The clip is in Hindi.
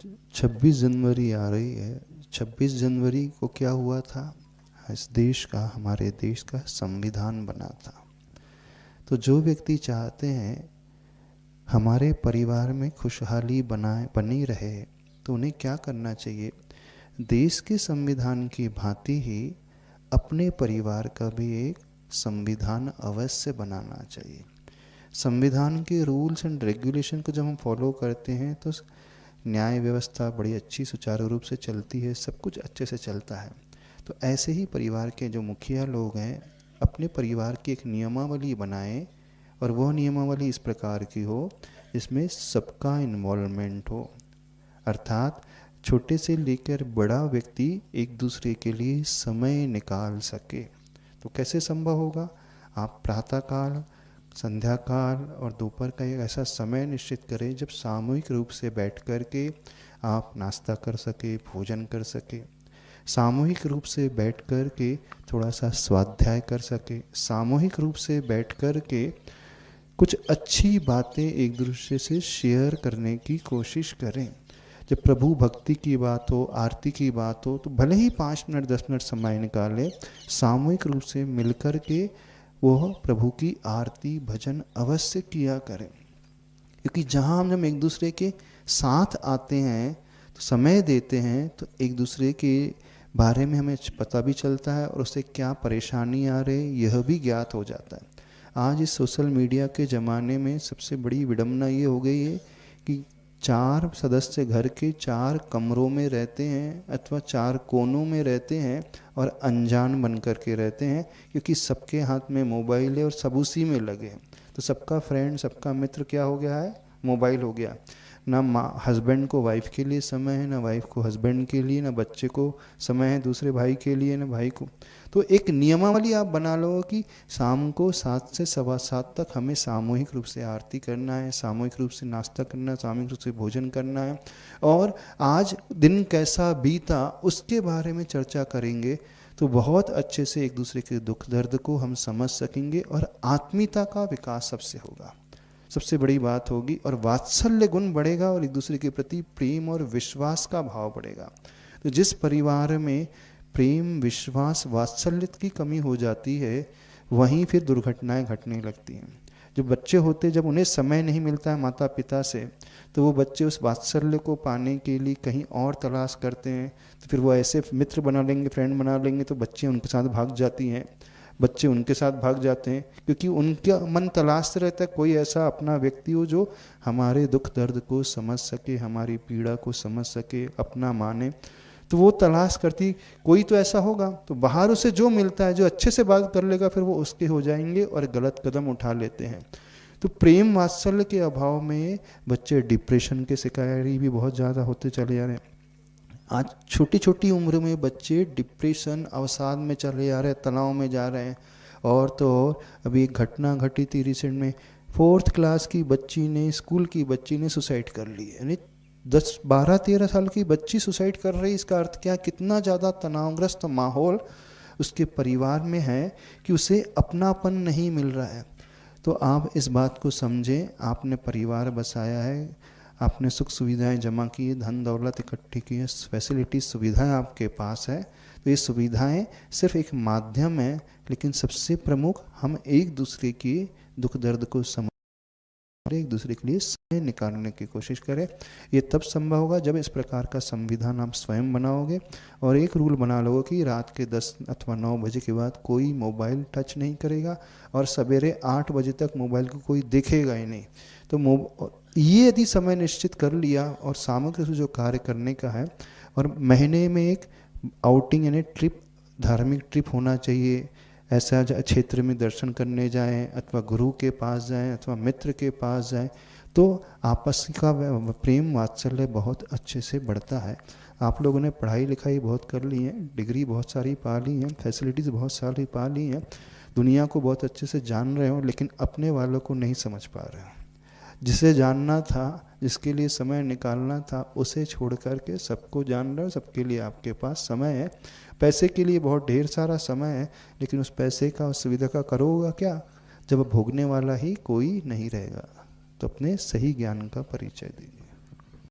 26 जनवरी आ रही है। 26 जनवरी को क्या हुआ था? इस देश का, हमारे देश का संविधान बना था। तो जो व्यक्ति चाहते हैं हमारे परिवार में खुशहाली बनी रहे, तो उन्हें क्या करना चाहिए? देश के संविधान की भांति ही अपने परिवार का भी एक संविधान अवश्य बनाना चाहिए। संविधान के रूल्स एंड रेगुलेशन को जब हम फॉलो करते हैं तो न्याय व्यवस्था बड़ी अच्छी सुचारू रूप से चलती है, सब कुछ अच्छे से चलता है। तो ऐसे ही परिवार के जो मुखिया लोग हैं अपने परिवार की एक नियमावली बनाएं, और वह नियमावली इस प्रकार की हो जिसमें सबका इन्वॉल्वमेंट हो, अर्थात छोटे से लेकर बड़ा व्यक्ति एक दूसरे के लिए समय निकाल सके। तो कैसे संभव होगा? आप प्रातःकाल, संध्या काल और दोपहर का एक ऐसा समय निश्चित करें जब सामूहिक रूप से बैठ कर के आप नाश्ता कर सके, भोजन कर सके, सामूहिक रूप से बैठ कर के थोड़ा सा स्वाध्याय कर सके, सामूहिक रूप से बैठ कर के कुछ अच्छी बातें एक दूसरे से शेयर करने की कोशिश करें। जब प्रभु भक्ति की बात हो, आरती की बात हो, तो भले ही 5 मिनट 10 मिनट समय निकालें, सामूहिक रूप से मिलकर के वह प्रभु की आरती भजन अवश्य किया करें। क्योंकि जहाँ हम जब एक दूसरे के साथ आते हैं, तो समय देते हैं, तो एक दूसरे के बारे में हमें पता भी चलता है और उससे क्या परेशानी आ रही यह भी ज्ञात हो जाता है। आज इस सोशल मीडिया के ज़माने में सबसे बड़ी विडंबना ये हो गई है कि 4 सदस्य घर के 4 कमरों में रहते हैं अथवा 4 कोनों में रहते हैं और अनजान बन कर के रहते हैं, क्योंकि सबके हाथ में मोबाइल है और सब उसी में लगे हैं। तो सबका फ्रेंड, सबका मित्र क्या हो गया है? मोबाइल हो गया। ना हस्बैंड को वाइफ के लिए समय है, ना वाइफ को हस्बैंड के लिए, ना बच्चे को समय है दूसरे भाई के लिए, ना भाई को। तो एक नियमावली आप बना लो कि शाम को 7 से 7:15 तक हमें सामूहिक रूप से आरती करना है, सामूहिक रूप से नाश्ता करना है, सामूहिक रूप से भोजन करना है, और आज दिन कैसा बीता उसके बारे में चर्चा करेंगे। तो बहुत अच्छे से एक दूसरे के दुख दर्द को हम समझ सकेंगे और आत्मीयता का विकास सबसे होगा, सबसे बड़ी बात होगी, और वात्सल्य गुण बढ़ेगा और एक दूसरे के प्रति प्रेम और विश्वास का भाव बढ़ेगा। तो जिस परिवार में प्रेम, विश्वास, वात्सल्य की कमी हो जाती है, वहीं फिर दुर्घटनाएं घटने लगती हैं। जो बच्चे होते, जब उन्हें समय नहीं मिलता है माता पिता से, तो वो बच्चे उस वात्सल्य को पाने के लिए कहीं और तलाश करते हैं। तो फिर वो ऐसे मित्र बना लेंगे, फ्रेंड बना लेंगे, तो बच्चे उनके साथ भाग जाती हैं, बच्चे उनके साथ भाग जाते हैं, क्योंकि उनका मन तलाशते रहता है कोई ऐसा अपना व्यक्ति हो जो हमारे दुख दर्द को समझ सके, हमारी पीड़ा को समझ सके, अपना माने। तो वो तलाश करती कोई तो ऐसा होगा, तो बाहर उसे जो मिलता है, जो अच्छे से बात कर लेगा, फिर वो उसके हो जाएंगे और गलत कदम उठा लेते हैं। तो प्रेम वात्सल्य के अभाव में बच्चे डिप्रेशन के शिकारी भी बहुत ज़्यादा होते चले जा रहे हैं। आज छोटी छोटी उम्र में बच्चे डिप्रेशन, अवसाद में चले जा रहे हैं, तनाव में जा रहे हैं। और तो और अभी एक घटना घटी थी रिसेंट में, 4th क्लास की बच्ची ने, स्कूल की बच्ची ने सुसाइड कर ली। यानी 10, 12, 13 साल की बच्ची सुसाइड कर रही। इसका अर्थ क्या? कितना ज़्यादा तनावग्रस्त माहौल उसके परिवार में है कि उसे अपनापन नहीं मिल रहा है। तो आप इस बात को समझें, आपने परिवार बसाया है, आपने सुख सुविधाएं जमा की है, धन दौलत इकट्ठी की है, फैसिलिटी सुविधाएं आपके पास है। तो ये सुविधाएं सिर्फ एक माध्यम है, लेकिन सबसे प्रमुख हम एक दूसरे की दुख दर्द को समझ, एक दूसरे के लिए समय निकालने की कोशिश करें। ये तब संभव होगा जब इस प्रकार का संविधान आप स्वयं बनाओगे और एक रूल बना लोगे कि रात के 10 अथवा 9 बजे के बाद कोई मोबाइल टच नहीं करेगा और सवेरे 8 बजे तक मोबाइल को कोई देखेगा ही नहीं। तो ये यदि समय निश्चित कर लिया और सामग्री से जो कार्य करने का है, और महीने में एक आउटिंग यानी ट्रिप, धार्मिक ट्रिप होना चाहिए, ऐसा क्षेत्र में दर्शन करने जाएं अथवा गुरु के पास जाएं अथवा मित्र के पास जाएं, तो आपस का प्रेम वात्सल्य बहुत अच्छे से बढ़ता है। आप लोगों ने पढ़ाई लिखाई बहुत कर ली है, डिग्री बहुत सारी पा ली हैं, फैसिलिटीज़ बहुत सारी पा ली हैं, दुनिया को बहुत अच्छे से जान रहे हो, लेकिन अपने वालों को नहीं समझ पा रहे हो। जिसे जानना था, जिसके लिए समय निकालना था, उसे छोड़ कर के सबको जान रहे हो, सबके लिए आपके पास समय है। पैसे के लिए बहुत ढेर सारा समय है, लेकिन उस पैसे का, उस सुविधा का करोगा क्या जब भोगने वाला ही कोई नहीं रहेगा। तो अपने सही ज्ञान का परिचय दीजिए।